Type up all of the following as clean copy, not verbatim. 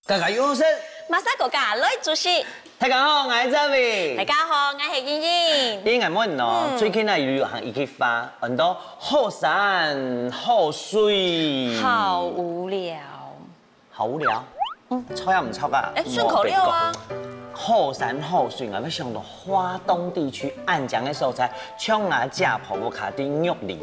家家有好生，马萨国家来主席。大家好，我係 Jerry。大家好，我係燕燕。啲人問我最近啊旅行一起發很多好山好水，好無聊。好無聊。錯又唔錯啊？順口溜啊。好山好水，我要想到花東地區安江嘅所在，像啊家婆個卡啲玉里，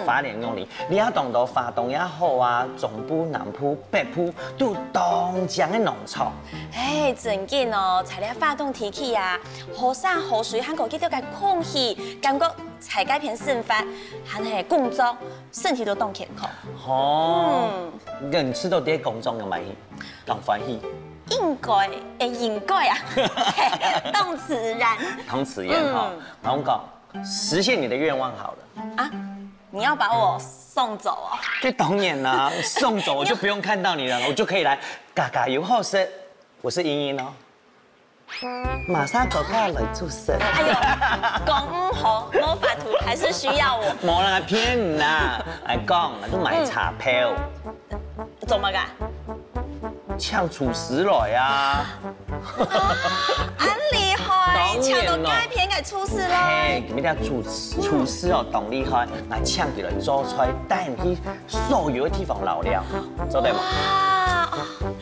花蓮玉里，你要當到花東也好啊，中部、南部、北部都東江嘅農場。哎，真緊哦，材料發動提起啊，好山好水，韓國幾多嘅空氣，感覺才改變生活，還係工作，身體都當健康。哦，人吃到啲工種嘅咪咁歡喜。應該啊，動詞然。動詞然哈，我講實現你的願望好了。啊，你要把我送走哦？這當然啦，送走我就不用看到你了，我就可以來家家有好生。我是茵茵哦，馬上國家來做事。哎呦，講唔好，魔法圖還是需要我。冇人來騙你啦，來講都買茶票。做乜㗎？搶廚師來啊！很厲害，搶到佳片嘅廚師咯。嘿，咁啲廚師哦，當厲害，來搶佢來做菜，帶你去所有嘅地方留了，做得冇？哇！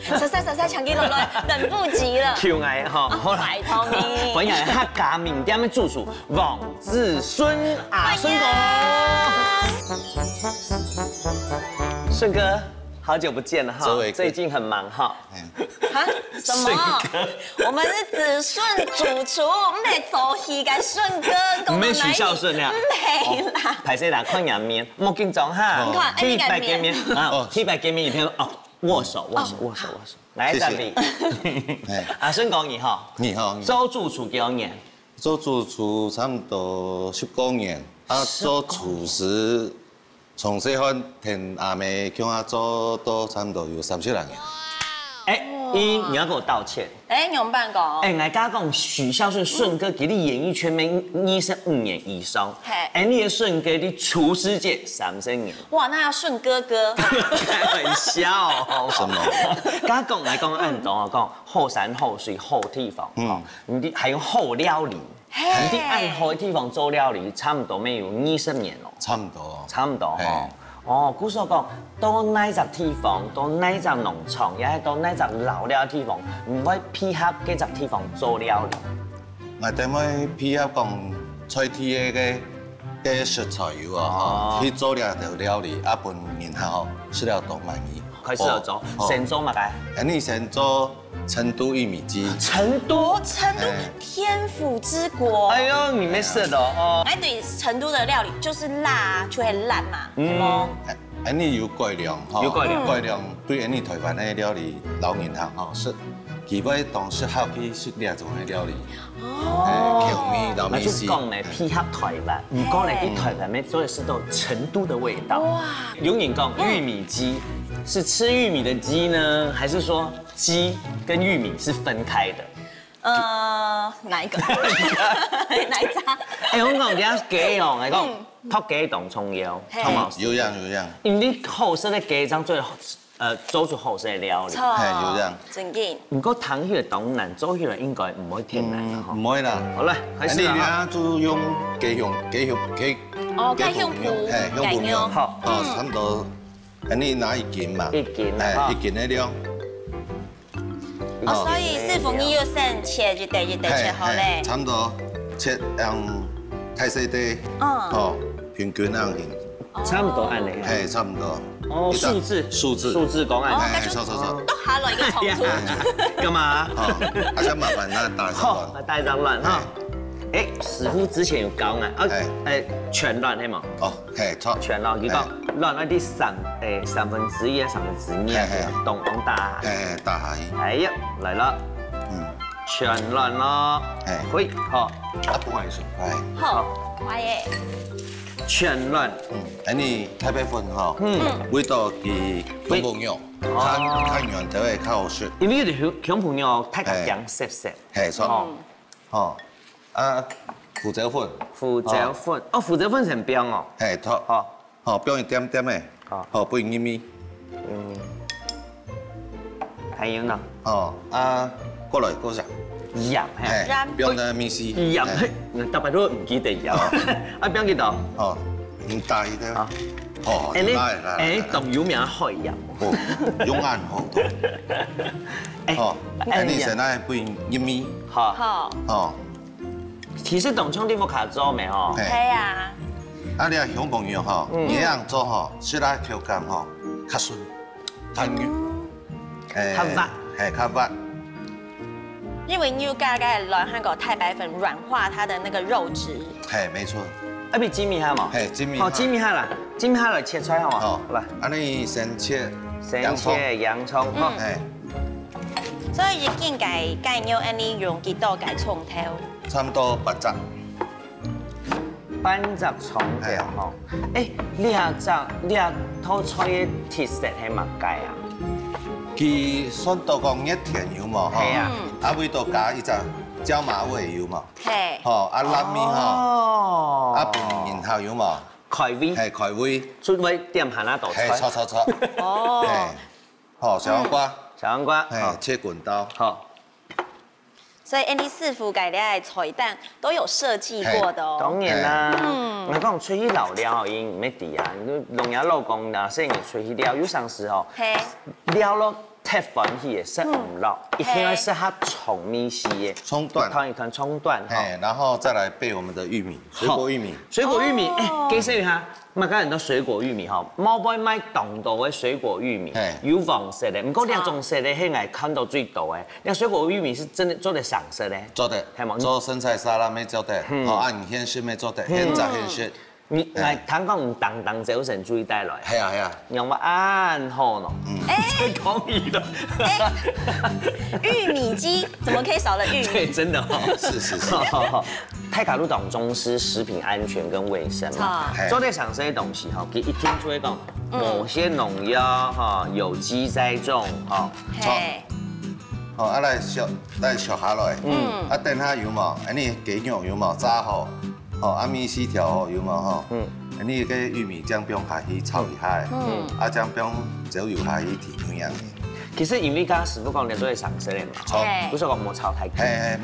實在搶幾落來，等不及了。跳藝哈，好啦，拜託你。本人客家名店嘅主廚王子孫阿順哥，順哥。好久不見了哈，最近很忙哈。啊？什麼？我們是子順主廚，唔係做戲嘅順哥。唔係許孝順呀？唔係啦。排誰啦？看顏面，冇緊張哈。體白見面啊，體白見面一片哦，握手。來這裡。阿順哥你好。你好。做主廚幾多年？做主廚差唔多19年，啊，做廚師。從細漢聽阿妹叫我做到差唔多有30多年。哎，你要給我道歉。哎，你有辦講？哎，我剛講許孝順順哥給你演藝圈沒25年以上，哎，你的順哥的廚師界30年。哇，那要順哥哥。開玩笑。什麼？剛講來講按懂啊，講後山後水好地方，你啲還有好料理。你啲按好嘅地方做料理，差唔多沒有20年咯。差唔多。差唔多吼。哦，古時候講到哪一隻地方，到哪一隻農場，也係到哪一隻老了嘅地方，唔會配合嗰隻地方做料理。我哋咪配合講菜地嘅食材有啊，去做了條料理，啊本然後吃了都滿意。開始做，先做乜嘅？你先做成都玉米雞。成都天府之國。哎呦，你沒事的哦。哎，對，成都的料理就是辣，就會辣嘛，係冇？你有改良，有改良對你台灣嘅料理老年行吼，是基本當適合去食呢種嘅料理。調味老味絲。講嚟配合台灣，唔講嚟啲台灣咩，所以是到成都的味道。哇！有人講玉米雞是吃玉米的雞呢，還是說雞跟玉米是分開的？哪一個？哪一家？哎，我講點解雞哦，我講泡雞當蔥油，好冇？有樣。因為你好食嘅雞踭最做出好食嘅料理。係有樣。真嘅。唔過燙起嚟當難，做起嚟應該唔會天難啦。唔會啦。好啦，開始啦。你而家就用雞胸哦，雞胸脯。係胸脯。好。差唔多。你拿1斤嘛？1斤的量。哦，所以師傅你要先切一塊切好咧。差唔多切太細啲。哦，平均咁形。差唔多按嚟。係差唔多。哦，數字講按。錯。都下來一個重組。幹嘛？哦，想麻煩那大好，大張亂哈。哎，師傅之前有講啊，全亂係嘛？哦，係錯。全亂，佢講亂一啲1/3啊2/3，當大。大下去。哎呀，嚟啦。全亂咯。可以，好。不好意思，好，快耶。全亂。你太白粉哈，味道係香朋友，看完就會較好食。因為啲香朋友太強濕濕。係錯。哦。胡椒粉，胡椒粉成冰哦。係錯。冰一點點嘅，不容易咪。还有呢？哦過來嗰隻，鹽係。係，邊個咪是？鹽，特別都唔記得鹽。啊，邊幾度？哦，唔大嘅。哦，誒，當有名海鹽。哦，用眼好多。哦，你現在配一米。好。好，哦，其實當窗啲冇卡做未嗬？係啊，啊，你係小朋友嗬，你樣做嗬，食來口感嗬，較順，彈軟，較滑，係較滑。因為牛肝該來香港太白粉軟化它的那個肉質。係，沒錯。啊，俾煎米蝦嘛？係煎米蝦。好，煎米蝦啦，煎米蝦來切菜好嘛？好，來，啊，你先切洋葱，好。係，所以日見該牛安尼用幾多該葱頭？差唔多8隻。半隻葱條吼。誒，你下套菜嘅特色係乜解啊？佢酸到講一甜油嘛，係啊，啊尾度加一隻椒麻味油嘛，係，吼，啊辣米吼，哦，啊變然後油嘛，開胃，係開胃，出位點下那道菜。係錯，哦，係，好小黃瓜，小黃瓜，係切滾刀，好。所以 Andy 師傅改的菜單都有設計過的哦。當然啦，我講吹起老料已經唔咩啲啊，農業老公嗱，雖然吹起料有上時候，料咯太煩起嘅，食唔落，一定要食下葱米絲嘅，葱段，一團葱段，係，然後再來備我們的玉米，水果玉米，水果玉米，誒，介紹一下，咪講人都水果玉米吼，冇買買凍到嘅水果玉米，有黃色嘅，唔過兩種色嘅，係我看到最多嘅，那水果玉米是真的做得上色嘅，做得，做生菜沙拉咩做得，哦，按現色咩做得，現炸現色。你嚟聽講唔當就成注意帶來。係啊，用乜啱好咯？再講你的。玉米雞怎麼可以少了玉米？對，真的哦。是。泰卡路懂重視食品安全跟衛生嘛，做得上這些東西哈，佢一聽就會講某些農藥哈，有機栽種哈。係。哦，啊來燒下來，啊等下油嘛，啊你雞肉油嘛炸好。哦，啊米絲條有嘛吼，你個玉米醬薑下去炒一下，啊醬薑就油下去調樣。其實因為剛剛師傅講你做係上色嘅嘛，不是講冇炒太久，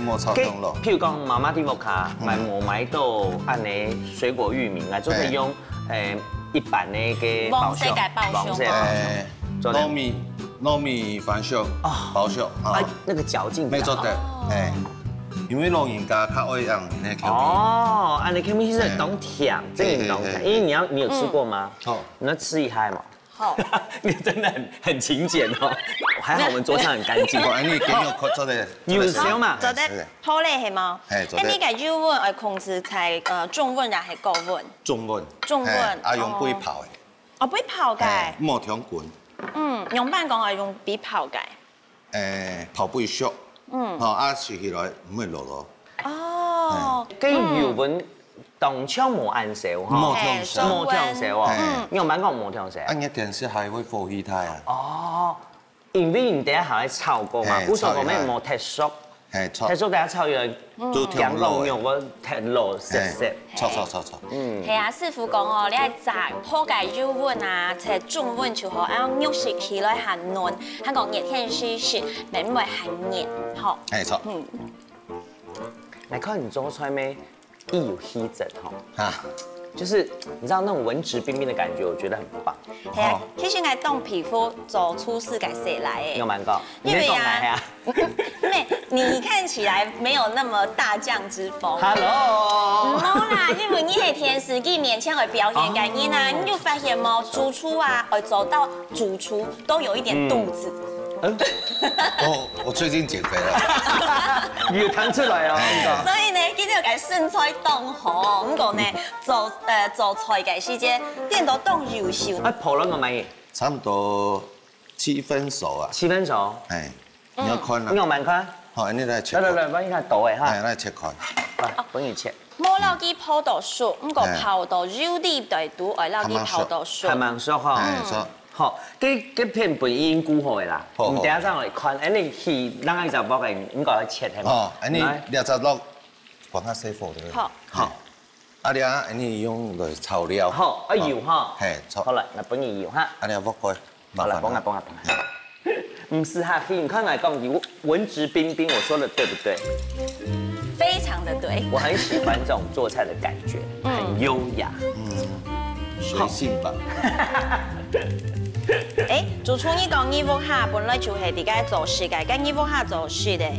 冇炒凍咯。譬如講媽媽啲屋卡買冇買到按你水果玉米，我就係用一般嘅黃色嘅包裝，糯米飯燒包燒，那個嚼勁沒做得，因為老人家較愛用那口味。哦，啊，你口味是懂甜，這個懂甜，因為你有吃過嗎？好，你要吃一下嘛。好，你真的很勤儉哦，還好我們桌上很乾淨。哦，你給我做的有少嘛？做得好咧係嗎？係。你個油溫要控制在中溫還是高溫？中溫。中溫。啊，用杯泡嘅。哦，杯泡嘅。冇調滾。用班講係用杯泡嘅。泡杯熟。啊，食起來唔會落落。哦。跟油溫當槍冇按燒哈。冇調燒。冇調燒哦。用班講冇調燒。按一電視係會火氣太啊。哦。因為你第一下係炒過嘛，古時候咩冇太熟。係錯。太熟第一炒又都羊肉肉我太老濕濕。錯。係啊，師傅講哦，你係炸破解油溫啊，即係中溫就好，然後肉食起來很嫩，香港熱天時食，唔會很熱，好。係錯。來看你做菜咩？一有氣質哈。啊。就是你知道那種文質彬彬的感覺，我覺得很棒。係啊，其實係當皮膚做出事嘅食來誒。有蠻高，因為啊，因為你看起來沒有那麼大將之風。Hello。冇啦，因為你係電視機面前嘅表演感應啊，你就發現冇主廚啊，走到主廚都有一點肚子。我最近減肥了，要彈出來哦。所以呢，今日嘅身材當好，咁講呢，做菜嘅時間變到當優秀。泡咗個米，差唔多7分熟啊。7分熟。係，你要看啦。你用慢看。好，你來切。來，幫你看倒誒哈。係，來切開。來，幫你切。冇留啲泡到熟，咁個泡到肉啲對肚，愛留啲泡到熟。係蠻熟哈。係熟。好，嗰片本已經煮好嘅啦。唔等下再嚟看，你去哪個就幫佢應該切係嘛？哦，你就落放下水火對。好。好。你用來炒料。好，油哈。係炒。好啦，嗱，幫你油哈。你又覆蓋。好啦，幫下。是哈，你看来讲你文质彬彬，我说的对不对？非常的对。我很喜欢这种做菜的感觉，很优雅。随性吧。主厨你讲義烏蝦本來就係啲個做事嘅，咁義烏蝦做事嘅，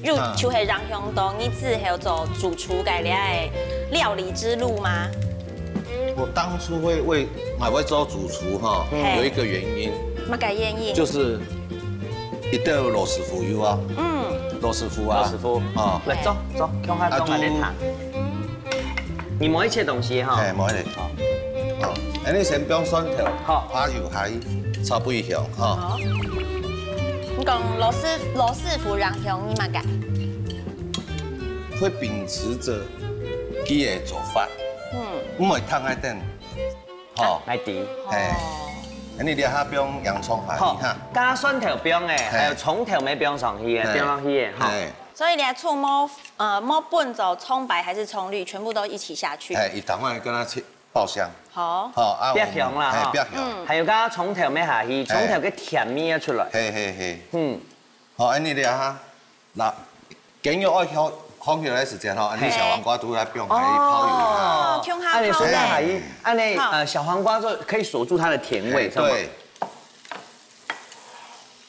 又就係讓向東你之後做主廚嘅咧料理之路嗎？我当初会做主厨哈，有一个原因，乜嘅原因？就是一定要罗师傅有啊，罗师傅啊，老师傅，啊，来走，看下东来点谈。你磨一切东西哈。哎，冇咧，好，你先不用蒜头，好，花油海炒不一样哈。你講羅師傅讓向你乜嘅？会秉持着佢嘅做法，唔会烫喺頂，好，来滴。哎，你哋下不用洋葱下去好哈，，加蒜头不用诶，还有葱头没不用上去的，不用上去的哈。哎，所以你醋摸笨走葱白还是葱绿，全部都一起下去。哎，一等下跟他切爆香，好，好啊，不要香啦哈不要香，还有加葱头没下去，葱头个甜味啊出来。嘿嘿嘿，嗯，好，你哋哈，嗱，雞肉愛放起來時間吼，你小黃瓜都來不用海泡油啦，香按你下泡说下咧。去，按你小黄瓜就可以锁住它的甜味，是吗？對，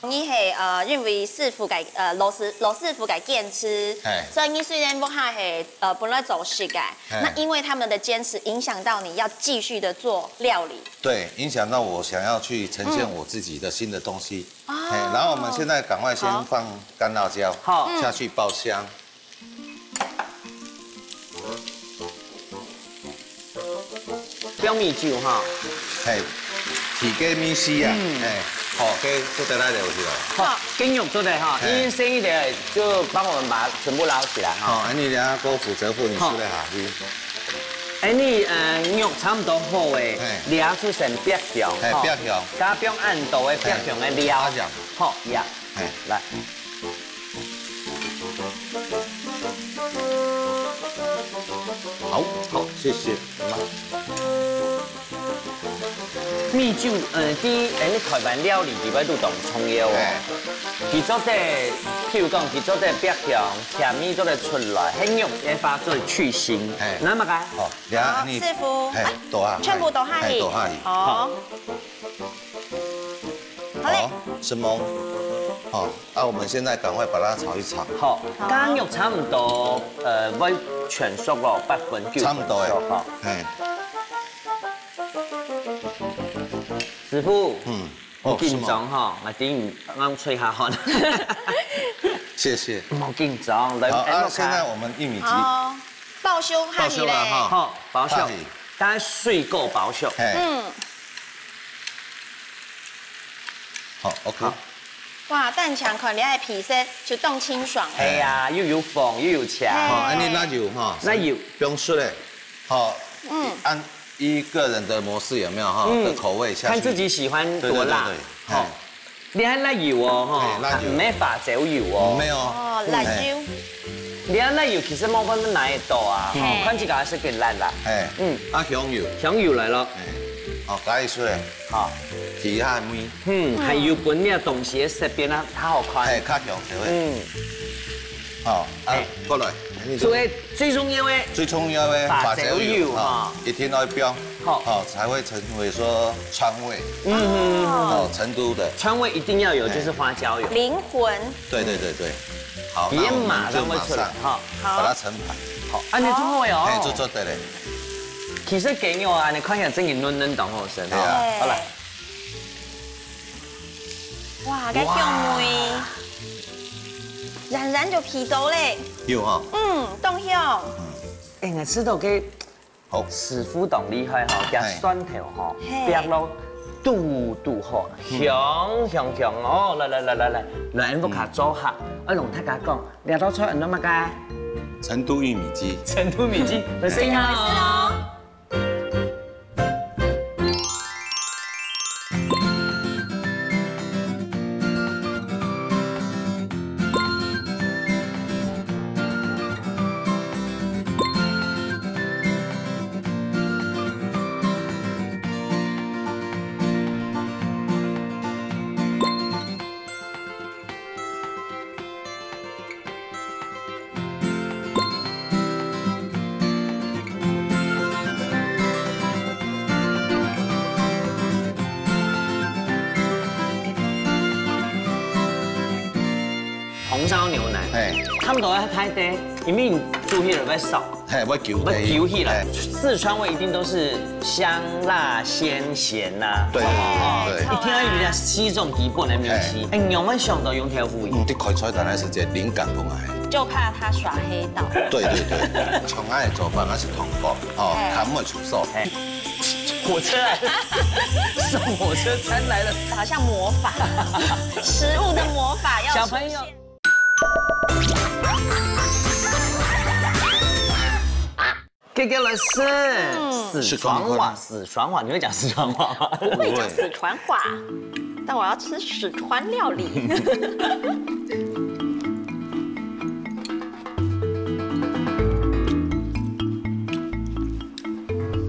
你係認為師傅嘅羅師傅嘅堅持，所以你雖然不下係本來走事嘅，那因為他們的堅持影響到你要繼續的做料理。對，影響到我想要去呈現我自己的新的東西。然後我們現在趕快先放乾辣椒，好下去爆香。不用米酒哈。係，提雞米絲啊，好雞都得來了是吧？好，筋肉做的哈，你生一點就幫我們把它全部撈起來哈。好，你哋啊，嗰負責婦你出嚟下去。哎，你肉差唔多好誒，料出成白條，係白條，加不用按度嘅白條嘅料。好呀，來。好，謝謝。米酒，你台灣料理基本都當蔥油哦。佢做的，譬如講，佢做的白條甜味做得出來，很肉嘅話做去腥。那麼個？好，師傅，倒下，全部倒下去。倒下去。好。好嘞。是蒙。好，我們現在趕快把它炒一炒。好，乾肉差唔多，會全熟咯，9%。差唔多誒。師傅，好緊張哈，我點啱吹下汗。謝謝。冇緊張，來。好，現在我們玉米雞。爆香下去咧。好，爆香，但係水夠爆香。好 ，OK。哇，蛋腸看你嘅皮色就凍清爽。係啊，又有風又有茶。好，你辣油哈，辣油不用說嘞。好，按一個人的模式有沒有哈的口味下去，看自己喜歡多辣。好，你係辣油哦，哈，唔係花椒油哦。沒有。哦，辣椒。你睇辣油其實冇分哪一度啊，看這個還是更辣啦。香油。香油來咯。好，加一水。好，提下面。還有本呢個東西色變啊，它好看。係，較香才會。好，過來。所以最重要嘅，最重要嘅花椒油啊，一定要標，好才會成為說川味。成都的川味一定要有，就是花椒油。靈魂。對。好，那我們就馬上把它盛盤。好，你做好未哦？做得嘞。其實雞肉啊，你看起來真係嫩嫩當好食。好來。哇，cái香味，冉冉就皮到咧。有哈。凍香。我知道嘅好師傅當厲害哈，加蒜頭哈，白咯嘟好，香哦，來，我卡做下，我同大家講，兩道菜你乜嘅？成都玉米雞。成都米雞，來試下哦。红烧牛腩，哎，他们都要太低，因为你煮起来要熟，嘿，我揪起来。四川味一定都是香辣鲜咸呐，对对。一听到人家四种基本的名词，哎，我们想到用豆腐鱼，你开菜单来是一个灵感崩来。就怕他耍黑道。对对对，从爱的做法那是通过，哦，他们出手。火车来了，送火车餐来了，好像魔法，食物的魔法要小朋友。给了四川话，四川话，你会讲四川话吗？不会讲四川话，但我要吃四川料理。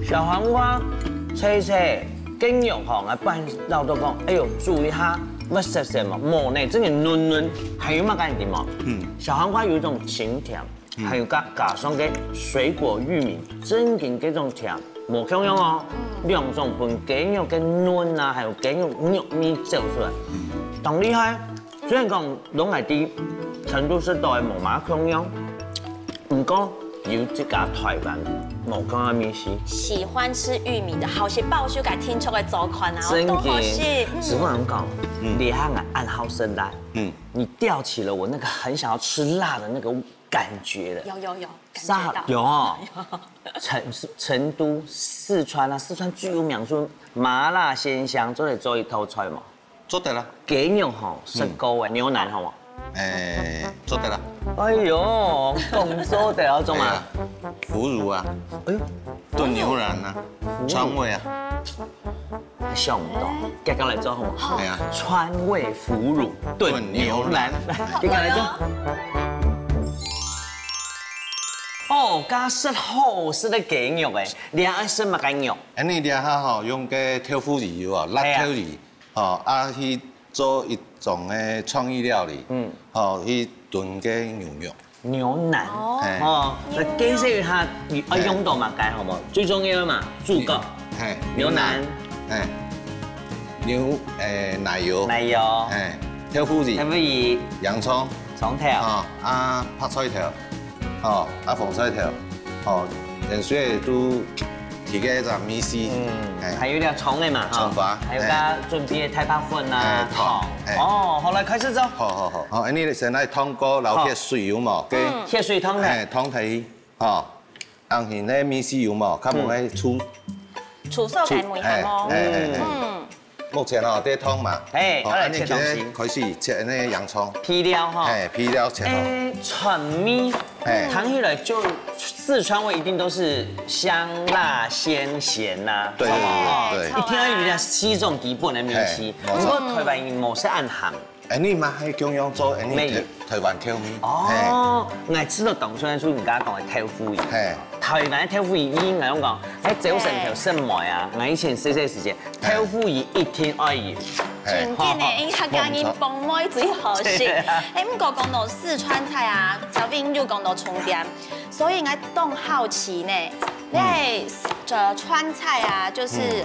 小黄瓜切切，雞肉吼，我班老都講，哎呦，注意下，乜食什麼磨呢？真係嫩嫩，還有乜概念嗎？小黃瓜有一種清甜，還有加上嘅水果玉米，真嘅嗰種甜，冇咁樣哦。兩種盤雞肉嘅嫩啊，還有雞肉肉味走出來，當厲害。雖然講攏係啲成都市都係冇乜咁樣，唔過。有這家台灣冇講嘅面食，喜歡吃玉米的，好些報書改聽出嘅早款啊，真都好些。師傅咁講，你看我暗號生辣，你吊起了我那個很想要吃辣的那個感覺了。有，感覺到有。成都、四川啊，四川最有名說麻辣鮮香，做嚟做一道菜嘛。做得啦。雞肉吼食高嘅牛腩好冇？做得啦。哎呦，咁做得啊，做嘛？腐乳啊，哎呦，燉牛腩啊，川味啊，想唔到，今日嚟做好冇？係啊，川味腐乳燉牛腩，今日嚟做。哦，加食好食的雞肉誒，你愛食乜雞肉？你哋下吼用嘅豆腐魚啊，辣豆魚，哦啊去做一種嘅創意料理，哦去燉嘅牛肉。牛腩哦，那雞食下要用到嘛雞好冇？最重要嘛，豬腳、牛腩、奶油、豆腐魚、洋葱、葱條、拍菜條，紅菜條，連水都提個一隻米絲，還有啲葱的嘛，葱花，還有加準備太白粉啊，糖。哦，好來開始做。好，你先來湯鍋撈啲水油嘛，鐵水湯嘅。湯體，按現咧米絲油嘛，佢冇喺煮熟嘅梅係麼？目前哦，啲湯嘛，你切東西，開始切那洋葱，皮料哈，皮料切好。川米，談起來就四川味一定都是香辣鮮鹹呐，對，一聽到人家四種基本的名詞，不過台灣人冇識按鹹。你嘛係咁樣做，你台灣口味。哦，我知道當初人家講嘅豆腐魚。台灣的豆腐魚已經係咁講，喺早晨條生梅啊！我以前細時間，豆腐魚一天愛要。真嘅呢，因為客家人飯妹最好食。不過講到四川菜啊，小兵又講到重點，所以我都好奇呢，因為川菜啊，就是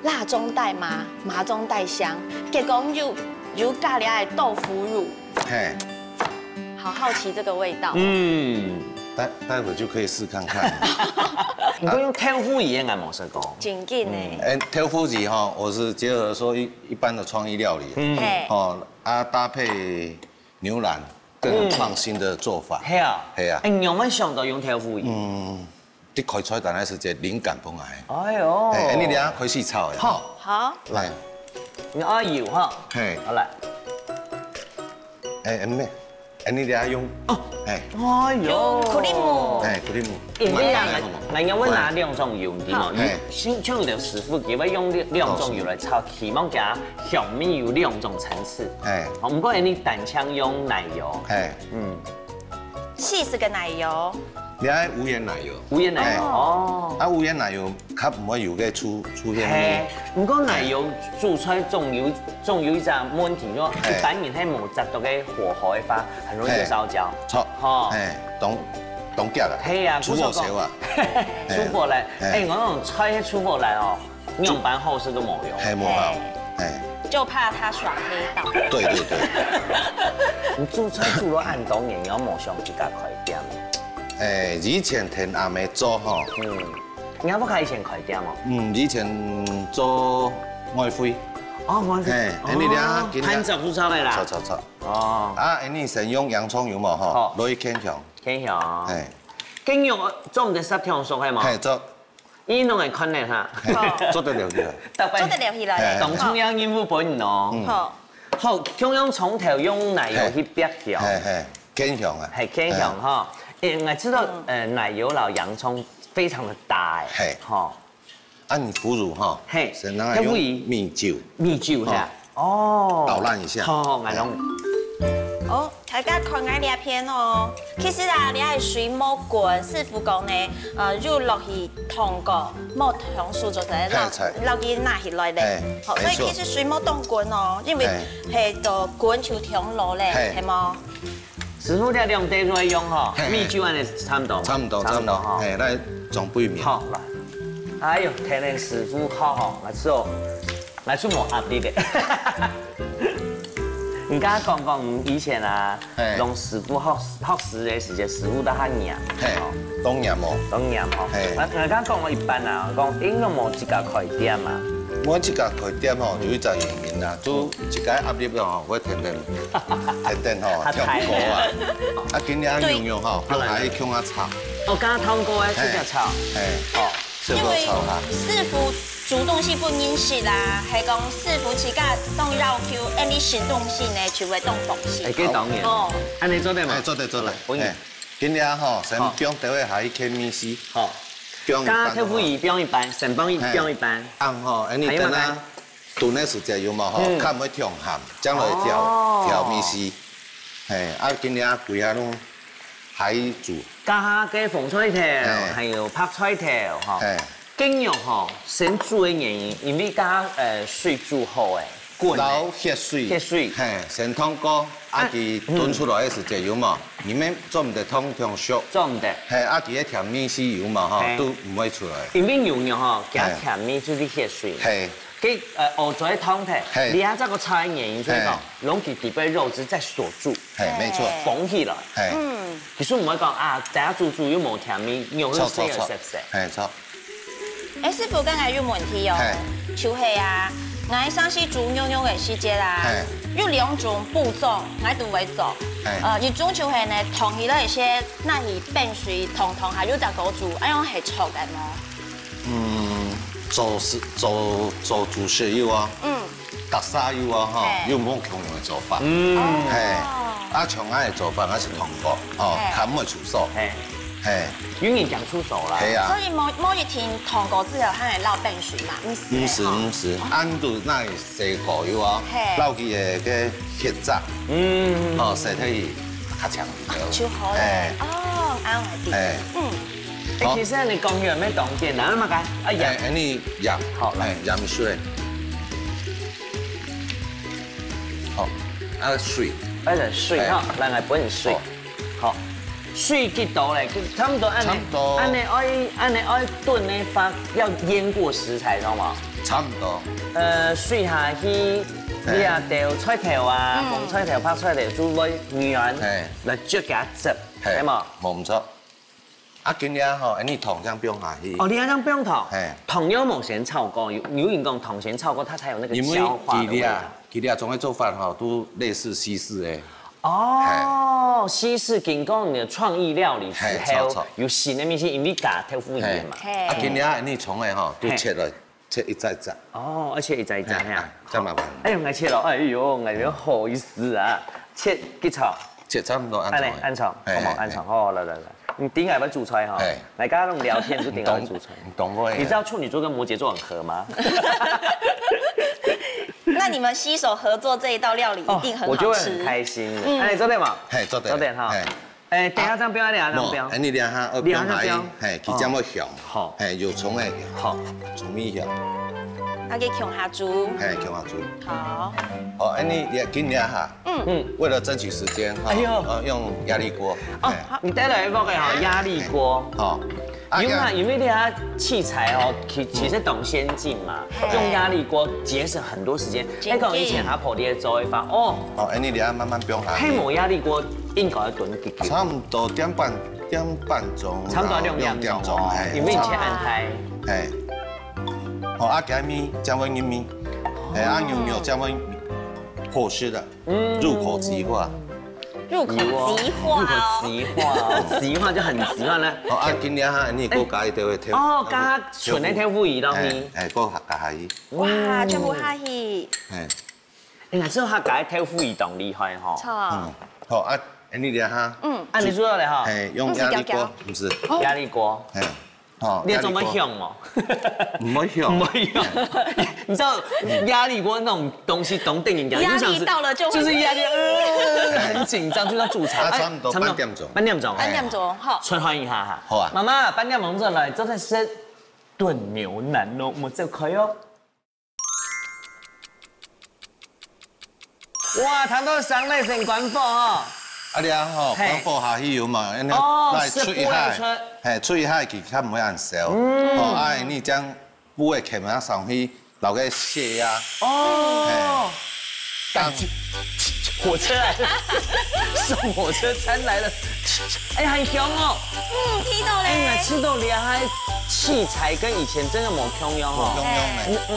辣中帶麻，麻中帶香，結果有咖喱的豆腐乳。好好奇這個味道。待會就可以試看看。你不用豆腐魚應該冇食過。真嘅呢。豆腐魚哈，我是結合說一般的創意料理，搭配牛腩，更創新的做法。係啊。係啊。我們想到用豆腐魚。啲開菜單咧是隻靈感崩來。哎呦。你哋啊開始炒嘅。好。來。你愛油哈。係。好來。咩？你哋用哎呦，苦力姆，苦力姆。因為啊，我要拿兩種油，對嘛？先像有條師傅叫我用兩種油來炒，希望加香味有兩種層次。唔過你單槍用奶油。細絲嘅奶油。你愛無鹽奶油。無鹽奶油哦。無鹽奶油，它唔會有嘅出現味。唔過奶油煮出來仲有一隻問題，因為一般人喺冇執到嘅火候嘅話，很容易就燒焦。錯。凍結啊。係啊，出火少啊。出火嚟，我嗰種菜出火嚟哦，用板後事都冇用。係冇效。就怕他耍黑道。对对对。你煮菜煮了按多年，有冇上一家开店？以前听阿妹做吼，你阿不开以前开店哦？以前做外汇。哦，我嘿，你俩摊着不炒的啦。炒。哦。啊，你先用洋葱油嘛吼，落去煎香。煎香。嘿。煎香做唔得十条熟系嘛？嘿，做。伊拢会困的哈。做得了起来。做得了起来。当初要应付本人哦。好。好，中央从头用奶油去煸调。嘿，煎香啊。系煎香哈，我知道奶油老洋葱非常的搭嘿，哈。啊，你腐乳哈，嘿，先拿用米酒，米酒哈，哦，捣烂一下。好，我弄。哦，大家看下呢片哦。其实啊，你係水冇滾，師傅講呢，要落去糖果，冇糖素就係落去拿起來咧。好，所以其實水冇凍滾哦，因為係就滾就糖落咧，係冇。師傅哋用地來用吼，米酒安尼差唔多。差唔多哈。係，來裝杯麵。好啦。哎呦，睇你師傅好吼，我做冇壓力嘅。你剛剛講以前啊，用師傅學時嘅時間，師傅都較嚴。係，當嚴哦。當嚴吼。我剛講我一般啊，講應該冇一家開店嘛。我一家開店吼，有一隻原因啦，做一家壓力吼，我天天吼跳歌啊，啊今日用用吼，用下去向下炒。哦，剛剛湯哥誒，直接炒。哦。因為師傅主動性不認識啦，係講師傅自家當要求，你行動性呢就會當動性。係幾當然。哦，安尼做得嘛？做得。今日吼，先將第一下去傾米絲。好。剛剛跳舞儀標一般，成幫標一般。按吼，你等下燉的時間有嘛吼，看唔會調鹹，將來調米絲。係，啊今日規下攏海煮。加下嘅鳳菜條，還有拍菜條，哈。雞肉吼，先煮嘅原因，因為加水煮好誒，滾。撈血水。血水。係，先湯鍋，啊佢燉出來嘅時間有嘛，裡面做唔得湯熟。做唔得。係，啊佢一調米絲油嘛吼，都唔會出來。因為牛肉吼加甜米就是血水。係。佢熬咗湯頭，你下這個炒嘅原因所以講，攏佢底杯肉質再鎖住。係，沒錯。綁起來。係。其實唔可以講啊，第一煮又冇甜米，牛肉絲又濕濕。係錯。師傅剛才有問題哦，就係啊，我上次煮牛肉嘅時間啦，有兩種步驟，我都會做。一種就係呢，同佢咧一些那係冰水同下要就嗰煮，一樣係錯嘅咯。做主食有啊，特沙有啊哈，有冇共用嘅做法？係，啊像我嘅做法，我是糖果，哦，含唔出手，係，語言講出手啦。係啊。所以某一天糖果之後，係撈冰水嘛？唔是，按度那細個有啊，撈佢嘅血質，哦，身體較強啲。超好咧，哦，啱係啲，其實你講嘢咩當店啊？乜解？你飲，好嚟飲水。好，水，水哈，咱來本水。好，水幾多咧？差唔多按你愛燉呢法，要醃過食材，知道嗎？差唔多。水下去，你啊掉菜條啊，紅菜條、拍菜條，煮燴軟，來煮給它汁，係嘛？冇唔錯。啊，今日吼，你糖漿不用下去。哦，你要將不用糖。糖有冇先炒過？有人講糖先炒過，它才有那個消化的味道。佢哋種嘅做法吼，都類似西式嘅。哦，西式經過你的創意料理之後，有新的東西，因為加豆腐鹽嘛。啊，今日你從嘅吼都切落，切一隻隻。哦，而且一隻一隻呀。真麻煩。哎呦，我切了，哎呦，好意思啊，切幾炒？切差唔多按炒。按炒，好冇？按炒，好來。你頂下要煮菜哈，來跟他聊天就頂下煮菜。懂過？你知道處女座跟摩羯座很合嗎？那你們攜手合作這一道料理一定很好吃。我就會很開心。哎，做點嘛？做點哈。等下張標，你兩張標。你兩下，我標下，佢這麼香。好。有蔥嘅。好。蔥米香。那給強下煮。強下煮。好。哦，你也給你哈。為了爭取時間哈，用壓力鍋。哦，你帶來一個嘅哈壓力鍋。哦，因为你啊器材哦，其实懂先进嘛，用压力锅节省很多时间。那个以前他婆爹做一法哦，你俩慢慢不用下。黑模压力锅应该要炖几久？差不多点半钟。差不多2点钟，因为以前安排。哎，啊加米加温玉米，牛加温破湿的，入口即化。入口即化就很即化呢。今年你个加一条会挑。加纯的挑腐鱼咯咪。个加下去。哇，全部下去。那之后他加挑腐鱼动厉害吼。好你俩哈。你煮了嘞哈。用压力锅，不是。压力锅。你怎么香哦？唔会香，唔会香。你知道压力锅那种东西懂电影讲，压力到了就是压力，很紧张，就要煮茶。差不多半点钟。半点钟，好。春欢迎哈哈。好啊。妈妈，半点钟来，这才是炖牛腩咯，我这可以哦。哇，谈到上来成官府哦。你吼，广播下去有嘛？来吹海，吹海其实唔会按烧。你将布的钳啊上去，留个血压。火车来了，送火车餐来了。很香哦。听到嘞。吃到厉害，器材跟以前真的冇同样哦。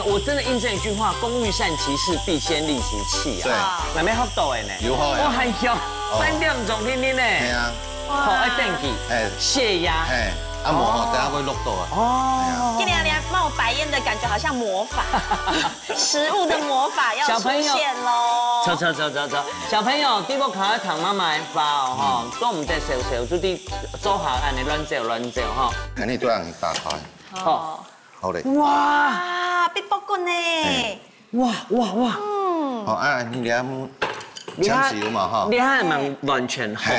我真的印证一句话：工欲善其事，必先利其器啊。对。哪边好到的呢？有好哇，很香。3点钟天天呢。系啊。好爱电器。泄压。等下会落到啊。今天冒白烟的感觉好像魔法，食物的魔法要出现喽。走，小朋友，啲要卡糖妈妈的包吼，都唔得少，做啲做下安尼乱走吼。你都让你打开。好嘞。哇，必卜棍呢？哇。你俩枪子嘛哈。你还蛮完全好，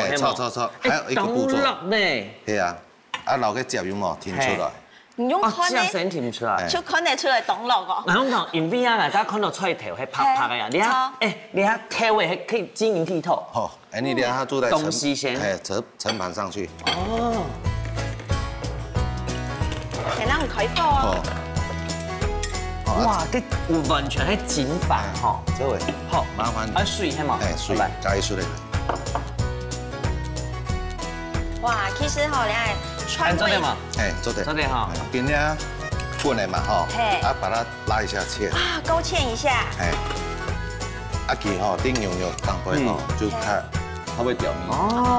错，还有一个步骤。对啊，留个脚有冇停出来？你用看呢？先停出来。就看得出来懂落哦。我讲，因为大家看到菜头还拍个呀，你睇头尾还可以晶莹剔透。好，你俩做在东西先，盛盘上去。先让开火。哇，这完全系紧法吼。这位，好，麻烦。水系嘛？水，加一水嚟。哇，其实吼，你爱川味。做点嘛？做点哈。今天滚的嘛哈，把它拉一下芡。勾芡一下。其吼丁牛当归吼，就看它会表面。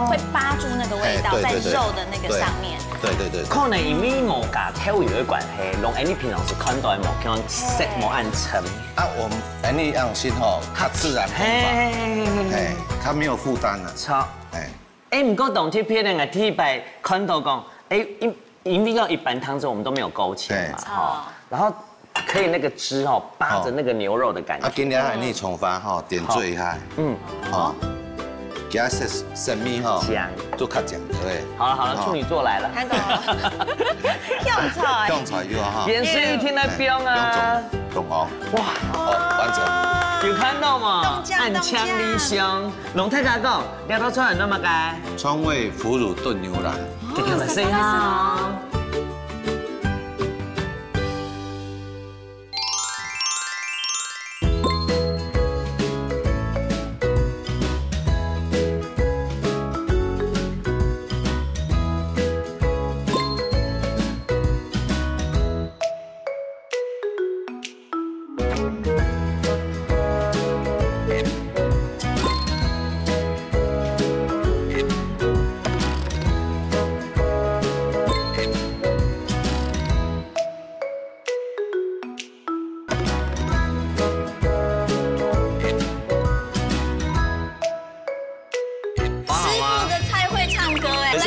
会扒住那个味道在肉的那个上面。对。可能因为我加挑鱼的关系，弄你平常是看到的冇像色冇按称。我们你样心吼，它自然风法，它没有负担了。错。唔过懂这片人提白看到讲，因为一般汤汁我们都没有勾芡嘛，然后可以那个汁扒着那个牛肉的感觉。今天你重发点缀一下，加生米姜，做较酱对。好了，处女座来了。看到用菜有哈。眼神一听来标啊。懂哦。哇，完整。有看到吗？暗枪离香。龙太太讲，料到川那么该。川味腐乳炖牛腩。给他们 say 好。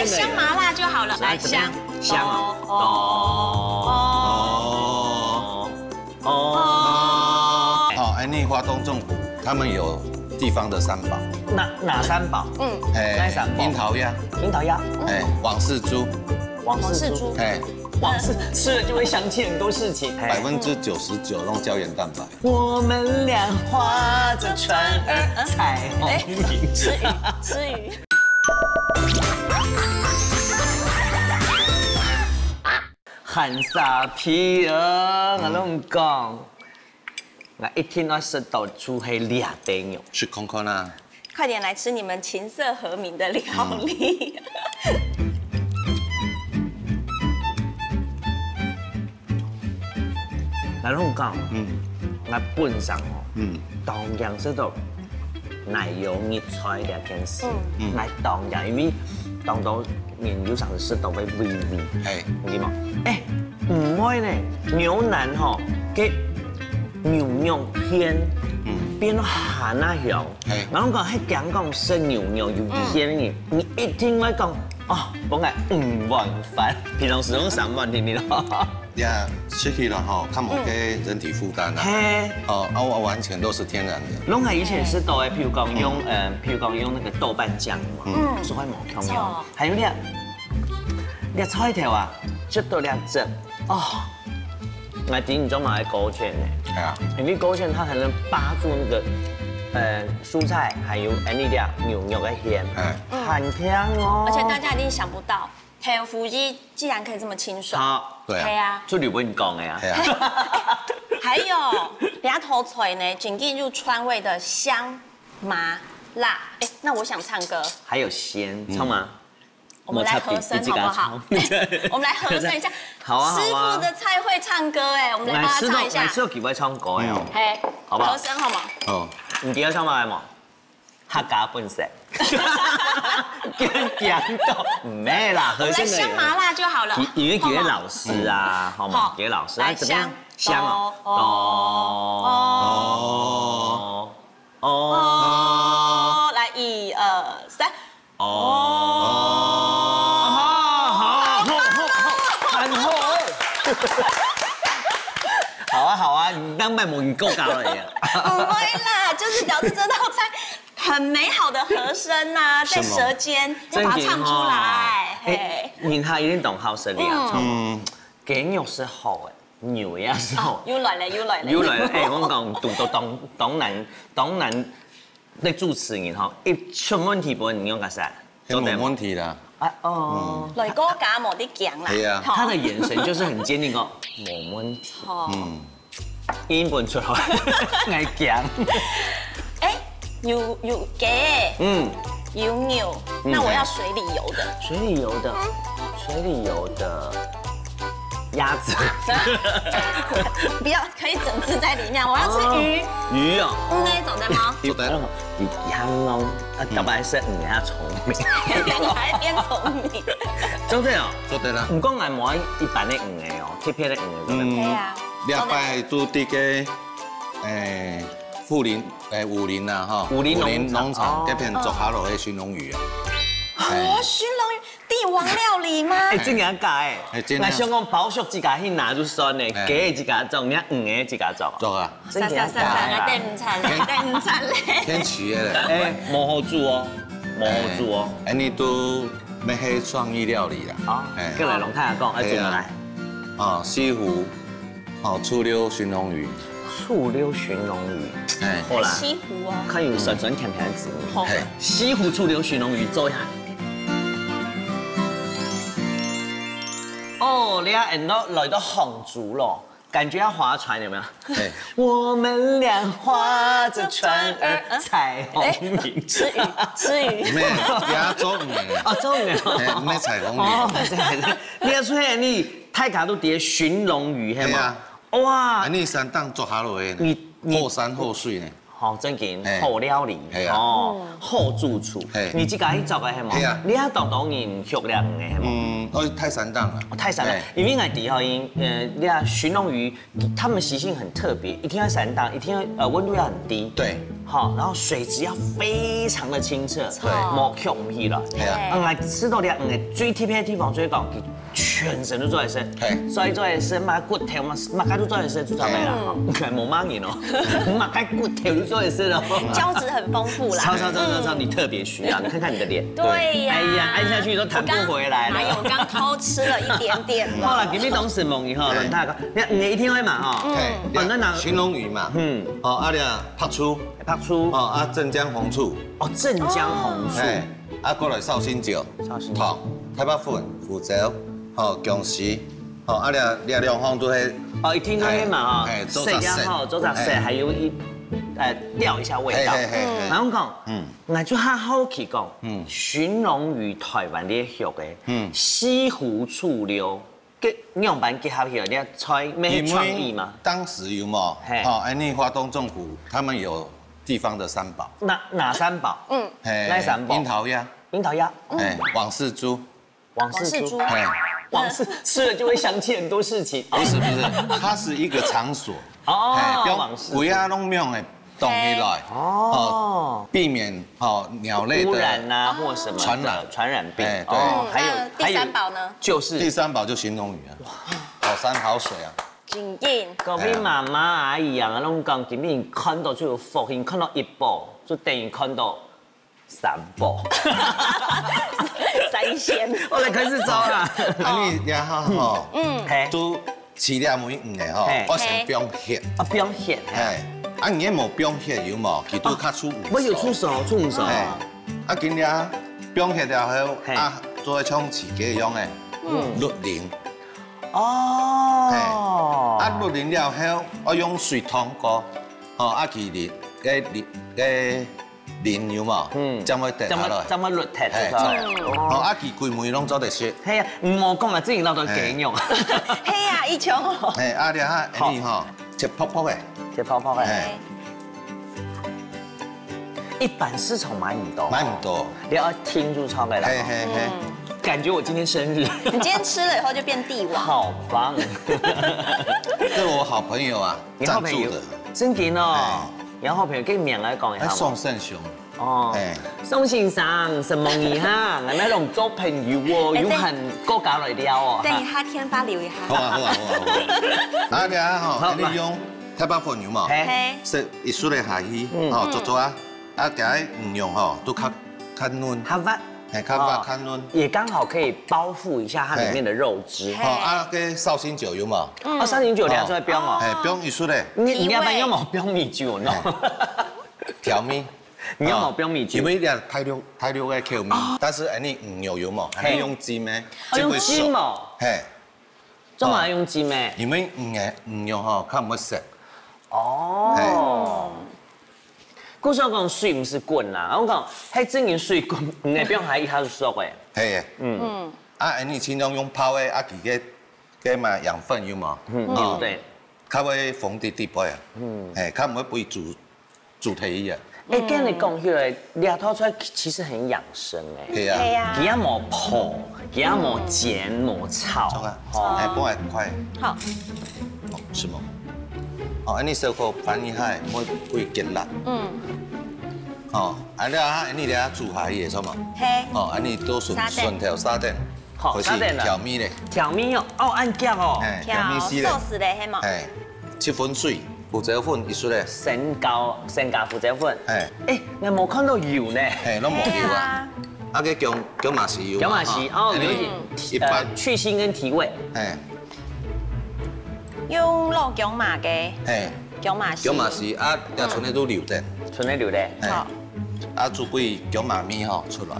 香麻辣就好了，来香你花东纵谷他们有地方的三宝，哪三宝？哪三宝？樱桃鸭，王氏猪，王氏吃了就会想起很多事情，99%用胶原蛋白。我们俩划着船儿彩虹云，吃鱼。含沙皮儿，我拢讲，我一天我食到煮起2杯肉，去看看啦。快点来吃你们琴瑟和鸣的料理。我拢讲，我本身当然食到奶油热菜呢件事，我當然因為當到研究上是食到會微微，係，你知冇？唔會呢，牛腩吼，嘅牛肉片，變到鹹啊香，我講喺講講食牛肉有鮮嘅，你一定會講，哦，本來5碗飯，平常時用3碗甜面咯。呀，吃起了哈，看冇給人體負擔啦。哦，我完全都是天然的。攏係以前是都係，譬如講用那個豆瓣醬嘛，所以冇香料。還有你菜頭啊，出到2隻哦，我點咗埋勾芡呢？係啊，因為勾芡它才能扒住那個蔬菜，還有牛肉嘅鹹，很香哦。而且大家一定想不到。豆腐鸡既然可以这么清爽，对啊，出嚟俾你講嘅呀。還有兩頭錘呢，緊進入川味的香麻辣。那我想唱歌。還有鮮，唱嗎？我們來和聲好不好？我們來和聲一下。好啊，師傅的菜會唱歌哎，我們來幫他唱一下。師傅幾位唱歌哎？嘿，好不好？和聲好嗎？哦，唔記得唱埋冇？客家本色，講到唔咩啦，我們來香麻辣就好了。因為幾位老師啊，好嗎？幾位老師，來香哦，來1、2、3，好啊，你當麥母語夠高了耶。不會啦，就是表示這道菜很美好的和聲吶，在舌尖要把它唱出來。你他一定懂好聲了。雞肉是好誒，牛也是好。又來了。我講讀到東南的主持人吼，一出問題不會你用個啥？都冇問題啦。來哥假冇啲講啦。係啊。他的眼神就是很堅定講冇問題。英文出來，愛講。有雞，有牛，那我要水裡游的。水裡游的鴨子。不要，可以整隻在裡面。我要吃魚。魚哦。那一種的嗎？有的。香濃，搞白色魚下聰明。還變聰明。做對哦。做對啦。唔講係冇一般的魚嘅哦，特別的魚嘅。係啊。禮拜做啲嘅武林啊，哈，武林農場嗰邊做下落嘅鱘龍魚啊。鱘龍魚帝王料理嗎？真嘅假嘅？我想講包熟自家去拿就算嘅，雞嘅自家做，你魚嘅自家做。做啊。真嘅假嘅？我哋唔產咧。天池嘅咧。冇好煮哦，冇好煮哦。你都咩係創意料理啦？哦。過來龍太講，做乜嚟？西湖，醋溜鱘龍魚。醋溜鱘龍魚，好啦，西湖哦，看有酸酸甜甜的滋味。西湖醋溜鱘龍魚做一下。哦，你睇來到杭州咯，感覺要划船有沒有？我們倆划着船兒彩虹魚。吃魚。咩？亞洲魚。哦，洲魚。咩彩虹魚？你要出嚟你太假都疊鱘龍魚係嘛？哇！你山當做下落嘅，後山後水呢？好正經，好料理，好主廚。你自家去做嘅係冇？你喺當然學兩嘅係冇？我泰山當啊。泰山當，因為我哋可以你看鱘龍魚，它們習性很特別，一定要山當，一定要溫度要很低。對。好，然後水質要非常的清澈，冇強氣啦。係啊。我吃到啲最特別嘅地方，最講全身都做嚟食，做嚟食，買骨頭嘛，擘開都做嚟食，就做咩啦？冇孖嘢咯，擘開骨頭都做嚟食咯。膠質很豐富啦。超，你特別需要，你看看你的臉。對呀。哎呀，按下去都彈不回來了。哪有？我剛偷吃了一點點。好啦，給你董事夢以後，輪他講，你一天可以嘛？哈。鱘龍魚嘛。啊，你啊，拍醋。鎮江紅醋。鎮江紅醋。過來紹興酒。好，太白粉、胡椒。薑絲、哦，啊你两方都会哦，一听到那嘛哈，做杂色，做杂色，还有调一下味道。然后讲，我就较好奇讲，寻龙于台湾的俗的，西湖醋溜。跟样板结合起来，你要猜咩创意吗？当时有冇？安尼花东纵谷他们有地方的三宝。哪三宝？哪三宝？樱桃鸭。樱桃鸭。王氏猪。王氏猪。王氏吃了就会想起很多事情。不是，它是一个场所。王氏。不要弄命的动起来。避免鸟类的污染啊或什么传染病。对。还有第三宝呢？就是第三宝就寻龙鱼啊。好山好水啊。真紧。隔壁妈妈阿姨啊，拢讲今年看到就有福音，看到一部就等于看到三部。三仙。我来开始走啦。你然后都饲了每的我先表现。表现。你冇表现有冇？佢都较出我有出手。今日表现了后做像饲鸡样的绿鳞。绿鳞了后，我用水汤过，佢鳞有冇？將佢跌下來，將佢落踢佢規門攏做得熟。係啊，唔好講啊，之前攞到幾用。係啊，一槍。你切泡泡的。切泡泡的。一般市場買唔到。買唔到。你要聽入超嘅啦。感覺我今天生日。你今天吃了以後就變帝王。好棒。是我好朋友啊，贊助的。真嘅哦。然後朋友跟名來講一下。宋勝雄。宋先生，什麼意思？係咪同做朋友喎？有很高價來了哦。等一下天發留一下。好。你用太白粉油嘛？食一出嚟下去，做啊，夾唔用都較嫩。較嫩。也剛好可以包覆一下它裡面的肉汁。個紹興酒有嘛？紹興酒你要出來標哦。標一出嚟。你要不然有冇標米酒呢？調米。你有冇標米酒？因為太溜嘅口味，但是你唔用嘛，係用尖咩？用尖嘛？做乜用尖咩？因為唔用較唔會食。古時候講水唔是滾啦，我講喺整完水滾，唔係變係一下就熟嘅。係嘅。你盡量用泡嘅，佢嘛養分有嘛？對。較會防啲啲杯啊。較唔會被煮體嘅。跟你講起來，兩套出來其實很養生誒。係啊。佢要冇泡，佢要冇煎冇炒。幫我快。好。是嗎？你小可翻一下，會結辣。你哋煮下嘢什麼？你都順條沙丁，好沙丁啦。調味咧。調味哦，按夾哦。調壽司咧，係嘛？7分水，胡椒粉一出咧。成架胡椒粉。我冇看到油呢。都冇油啊。個薑麻豉油。薑麻豉有點去腥跟提味。用落薑麻嘅，薑麻豉又存喺度流的，煮幾薑麻米出來，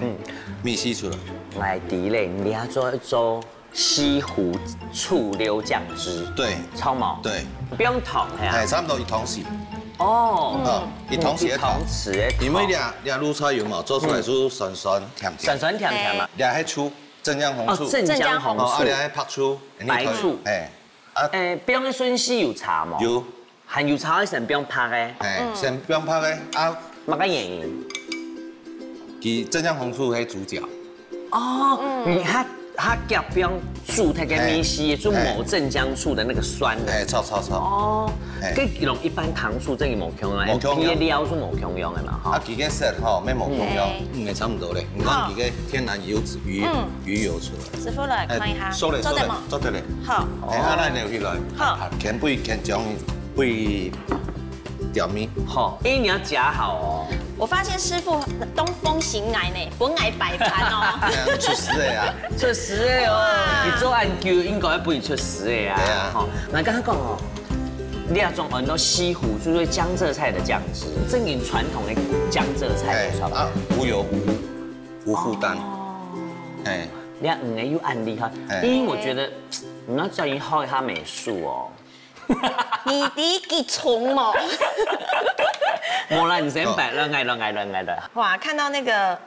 米絲出來。來底咧，你要做西湖醋溜醬汁，對，超毛，對，不用糖係差唔多1湯匙。1湯匙匙，因為你滷菜有嘛，做出來是酸酸甜甜。酸酸甜甜嘛。你係醋，鎮江紅醋。鎮江紅醋。你係白醋。白醋。不用選豉油茶嘛？有。含油茶係不用拍嘅。先不用拍嘅乜嘅原因？佢鎮江紅醋係主角。你它夾不用煮它個米絲，就冇鎮江醋的那個酸的。炒。跟用一般糖醋真係冇共樣，啲料就冇共樣嘅嘛。佢個色咩冇共樣，係差唔多咧。唔講佢個天然油脂魚油出來。師傅來看一下，做得咧。好。來留起來。好。乾杯將杯調味。好，你要夾好哦。我發現師傅東風醒癌呢，本癌擺盤哦。出事嘅啊！出事嘅哦！你做研究應該不會出事嘅啊。對啊。好，我剛剛講哦，你要種很多西湖，就是江浙菜的醬汁，正經傳統的江浙菜。無油無負擔。你看又很厲害，因為我覺得那叫你学一下美术哦。你的几重哦？冇啦，你先摆了，爱了。哇，看到那个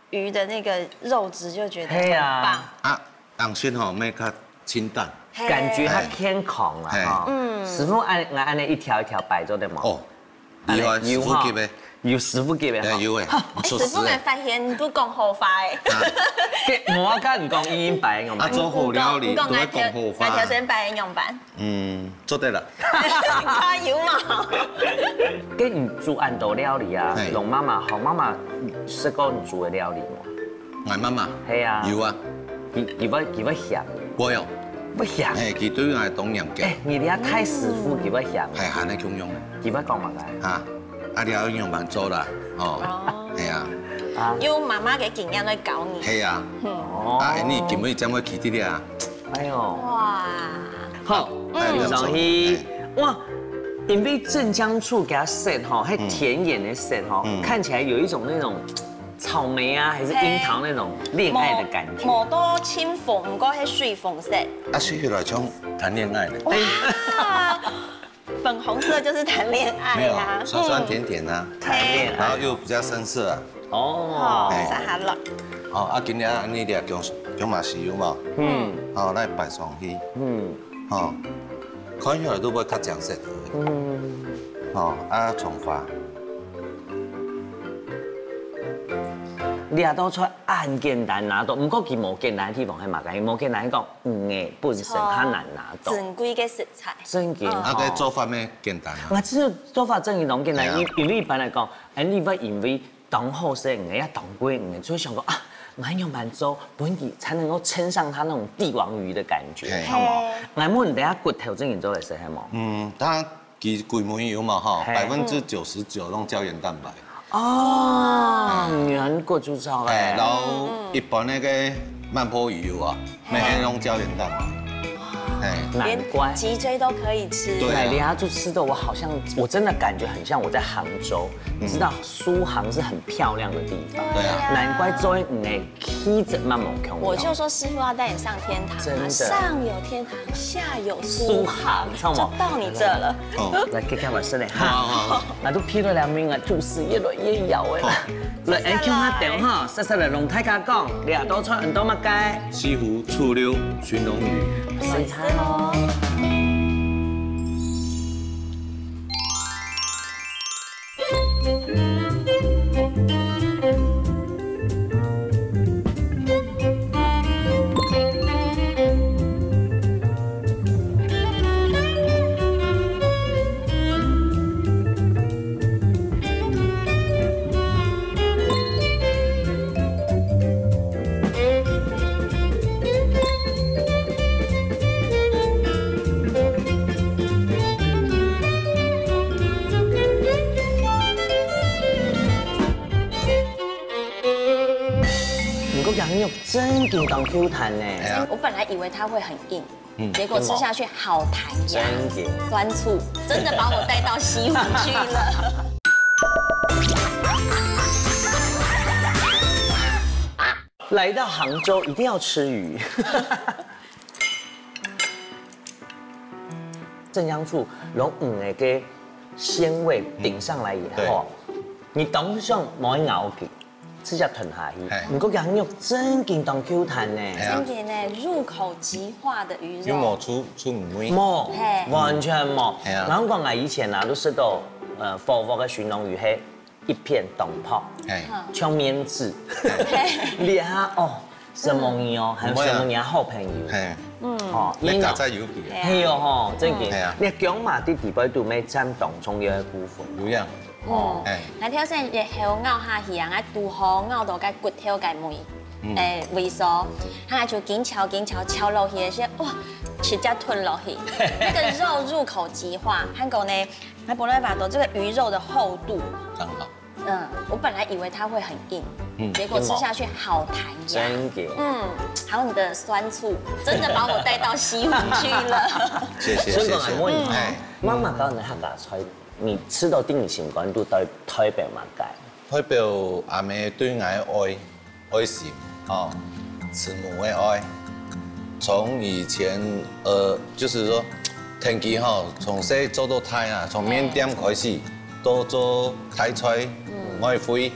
鱼的那个肉质就觉得很棒。啊，当先吼要较清淡，感觉它偏孔了哈。师傅按那一条一条摆着的嘛。哦，有师傅级的，有师傅级的。有诶。师傅咪发现都讲好法诶。我甲唔讲已经摆用版。做好料理都会讲好法。哪条先摆用版？做对了。加油嘛！跟你煮安多料理啊？龙妈妈好妈妈是讲你煮的料理吗？我妈妈。係啊。有啊。佢要咸。我有。不咸。佢對我東洋嘅。你哋太師傅佢不咸。係行得中庸。佢不講乜嘅？嚇，你有用辦做啦，係啊。用媽媽嘅經驗來教你。係啊。你見唔見點樣記啲咧啊？哎呦。哇。好，上去哇，因為鎮江醋給它 set 哈，還甜眼的 set 哈，看起來有一種那種草莓啊，還是櫻桃那種戀愛的感覺。冇多清風，唔過係水風色。水起來像談戀愛的。哇，粉紅色就是談戀愛啦。酸酸甜甜啊，談戀愛，然後又比較深色啊。哦，撒下落。今日安尼啲姜麻豉油嘛，來擺上去，看起來都會較醬色。蔥花。你都出按簡單拿到，不過佢冇簡單的地方係嘛嘅，冇簡單講魚本身較難拿到。正規嘅食材。真嘅。個做法咩簡單啊？我知道做法真係咁簡單，因為一般來講，你不因為當好食魚呀當貴魚，就會想講啊。我用滿粥，本地才能夠稱上它那種帝王魚的感覺，好冇？我冇你等下骨頭真係做嚟食係冇？它其實梅油嘛哈，99%攏膠原蛋白。哦，原骨煮炒嘅。然後一般那個曼波魚啊，每天攏膠原蛋白。難怪脊椎都可以吃。對，連他就吃的我好像，我真的感覺很像我在杭州。你知道蘇杭是很漂亮的地方，對啊，難怪做你氣質那麼強。我就說師傅要帶你上天堂啊，上有天堂，下有蘇杭，就到你這了。來看看我身嚟哈，那都披咗兩面啊，就是越來越有嘅啦。來，按聽下調哈，實實嚟龍太家講，你啊多出很多乜雞？西湖醋溜鱘龍魚。試下咯。羊肉真健康 Q 彈呢，我本來以為它會很硬，結果吃下去好彈牙，酸醋真的把我帶到西湖去了。來到杭州一定要吃魚。鎮江醋用魚嘅鮮味頂上來以後，你當上冇咬佢。吃下吞下去，不過羊肉真健康 Q 彈呢，真嘅呢，入口即化的魚肉，有冇出唔會？冇，完全冇。然後講我以前啊都食到火鍋嘅鱘龍魚係一片凍泡，像麵質，你下哦，什麼魚哦，係什麼嘢好朋友，哦，你加在油皮，係哦，真嘅，你講嘛啲地位都未佔當中嘅部分，有樣。那條線日後咬下去啊，拄好咬到個骨頭個梅，味素，它就緊敲落去，些哇，直接吞落去，那個肉入口即化。韓國呢，還不來把到這個魚肉的厚度，剛好。我本來以為它會很硬，結果吃下去好彈牙。真嘅。還有你的酸醋，真的把我帶到西湖去了。謝謝。所以講係我媽媽教你客家菜。你吃到啲情況都代表乜嘢？代表阿妹對我愛善，慈母嘅愛，从以前就是说天气吼，从细做到大啊，从缅甸开始都做台菜、外灰，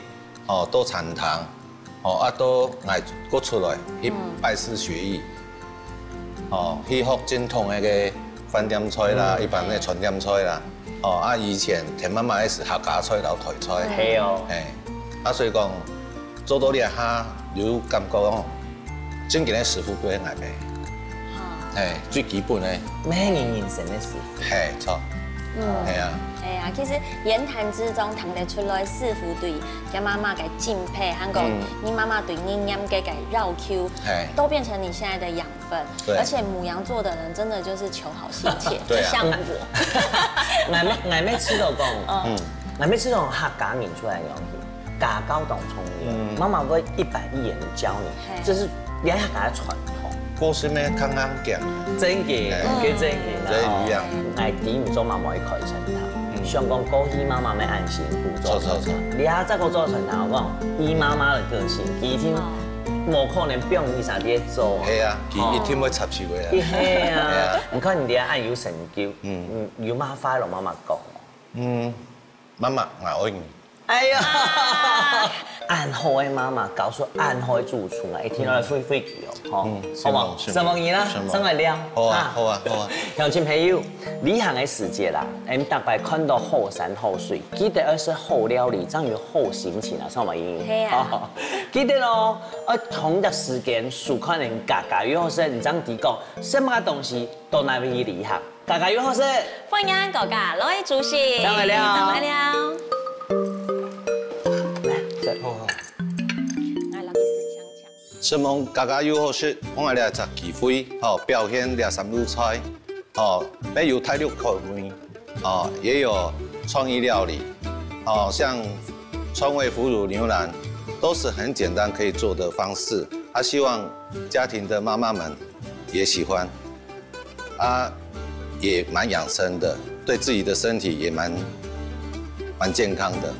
哦，都产糖，哦啊都爱搁出来去拜师学艺，哦，去学正统那个饭店菜啦，一般的传店菜啦，哦啊以前田妈妈也是客家菜、老台菜，系哦，嘿，啊所以讲做到了哈，有感觉哦，正经的师傅都会爱卖。係最基本嘅，咩人神的師傅，係錯，係啊，係啊，其實言談之中聽得出來師傅對嘅媽媽嘅敬佩，還有你媽媽對你啱嘅繞 Q， 都變成你現在的養分。而且牡羊座的人真的就是求好心切，就像我。我咩吃到講，我咩吃到客家面出來嘅東西，家教當聰明，媽媽會110眼的教你，這是你客家傳統。故事咩康啱講，真嘅，幾真嘅，真一樣。係點唔做媽媽去開傳頭，想講過去媽媽咩安心負做傳頭，你下再個做傳頭講，以媽媽的個性，佢天冇可能變伊啥啲做。係啊，佢一天會插手嘅。係啊，唔可能你愛有成就，有媽快樂媽媽講。媽媽我愛你。哎呀，暗號嘅媽媽搞出暗號嘅住處啊，一聽落嚟會記哦，好冇？什麼嘢啦？什麼料？好啊，好啊，好啊！鄉親朋友，旅行嘅世界啦，你大概看到好山好水，記得要食好料理，這樣有好心情啊，錯唔錯？係啊，記得咯，同一時間數看人家家又好食，你這樣子講，什麼東西都難為旅行，家家又好食。歡迎大家來主席，上來了，上來了。什麼家家有好食，我哋嚟食機會，哦，表現啲三路菜，哦，沒有泰國口味，哦，也有創意料理，哦，像川味腐乳牛腩，都是很簡單可以做的方式。希望家庭的媽媽們也喜歡，也蠻養生的，對自己的身體也蠻健康的。